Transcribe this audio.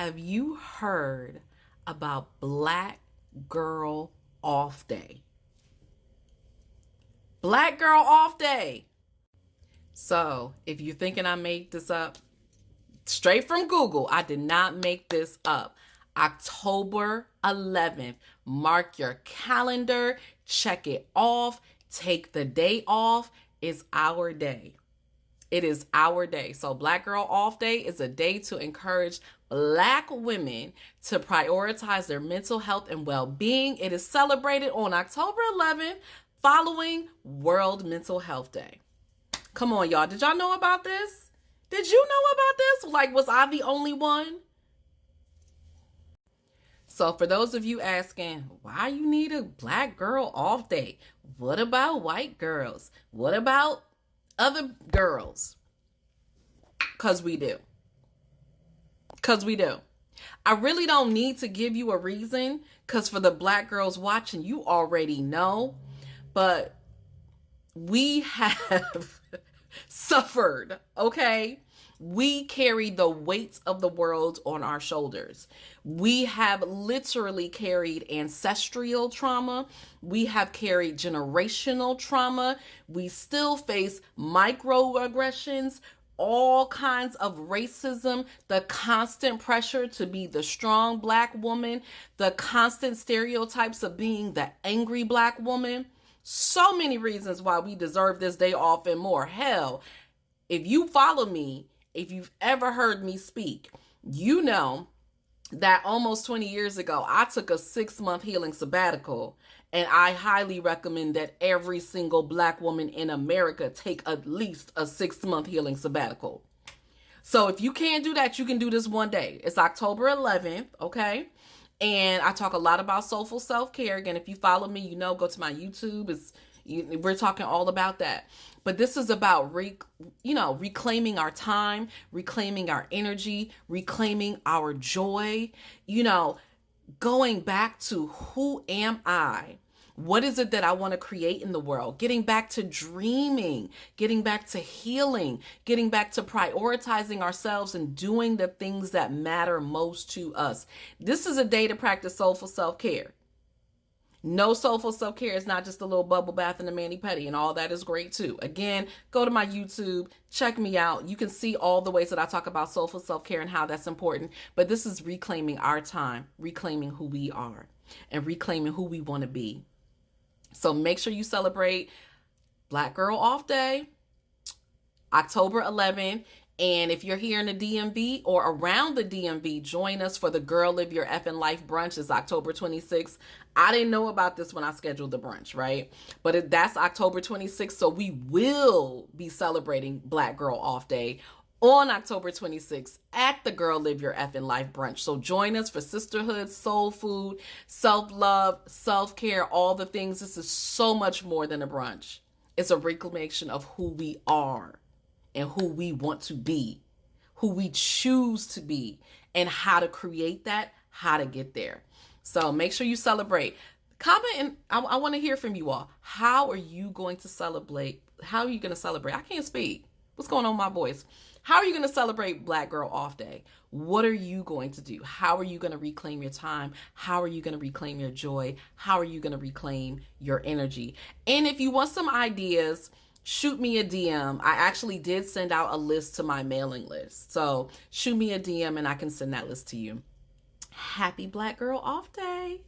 Have you heard about Black Girl Off Day? Black Girl Off Day. So, if you're thinking I made this up, straight from Google, I did not make this up. October 11th. Mark your calendar, check it off, take the day off. It's our day. It is our day. So Black Girl Off Day is a day to encourage Black women to prioritize their mental health and well-being. It is celebrated on October 11th following World Mental Health Day. Come on, y'all. Did y'all know about this? Did you know about this? Like, was I the only one? So for those of you asking, why you need a Black Girl Off Day? What about white girls? What about other girls? Because we do. I really don't need to give you a reason, because for the Black girls watching, you already know. But we have suffered, okay? We carry the weight of the world on our shoulders. We have literally carried ancestral trauma. We have carried generational trauma. We still face microaggressions, all kinds of racism, the constant pressure to be the strong Black woman, the constant stereotypes of being the angry Black woman. So many reasons why we deserve this day off and more. Hell, if you follow me, if you've ever heard me speak, you know that almost 20 years ago, I took a 6-month healing sabbatical, and I highly recommend that every single Black woman in America take at least a 6-month healing sabbatical. So if you can't do that, you can do this one day. It's October 11th, okay? And I talk a lot about soulful self-care. Again, if you follow me, you know, go to my YouTube. We're talking all about that. But this is about, reclaiming our time, reclaiming our energy, reclaiming our joy, going back to who am I? What is it that I want to create in the world? Getting back to dreaming, getting back to healing, getting back to prioritizing ourselves and doing the things that matter most to us. This is a day to practice soulful self-care. No, soulful self-care is not just a little bubble bath and a mani-pedi, and all that is great too. Again, go to my YouTube, check me out. You can see all the ways that I talk about soulful self-care and how that's important. But this is reclaiming our time, reclaiming who we are, and reclaiming who we want to be. So make sure you celebrate Black Girl Off Day, October 11th. And if you're here in the DMV or around the DMV, join us for the Girl Live Your Effing Life brunch. It's October 26th. I didn't know about this when I scheduled the brunch, right? But that's October 26th. So we will be celebrating Black Girl Off Day on October 26th at the Girl Live Your Effing Life brunch. So join us for sisterhood, soul food, self-love, self-care, all the things. This is so much more than a brunch. It's a reclamation of who we are and who we want to be, who we choose to be, and how to create that, how to get there. So make sure you celebrate. Comment, and I want to hear from you all. How are you going to celebrate? How are you going to celebrate? I can't speak. What's going on with my voice? How are you going to celebrate Black Girl Off Day? What are you going to do? How are you going to reclaim your time? How are you going to reclaim your joy? How are you going to reclaim your energy? And if you want some ideas, shoot me a DM. I actually did send out a list to my mailing list. So shoot me a DM and I can send that list to you. Happy Black Girl Off Day.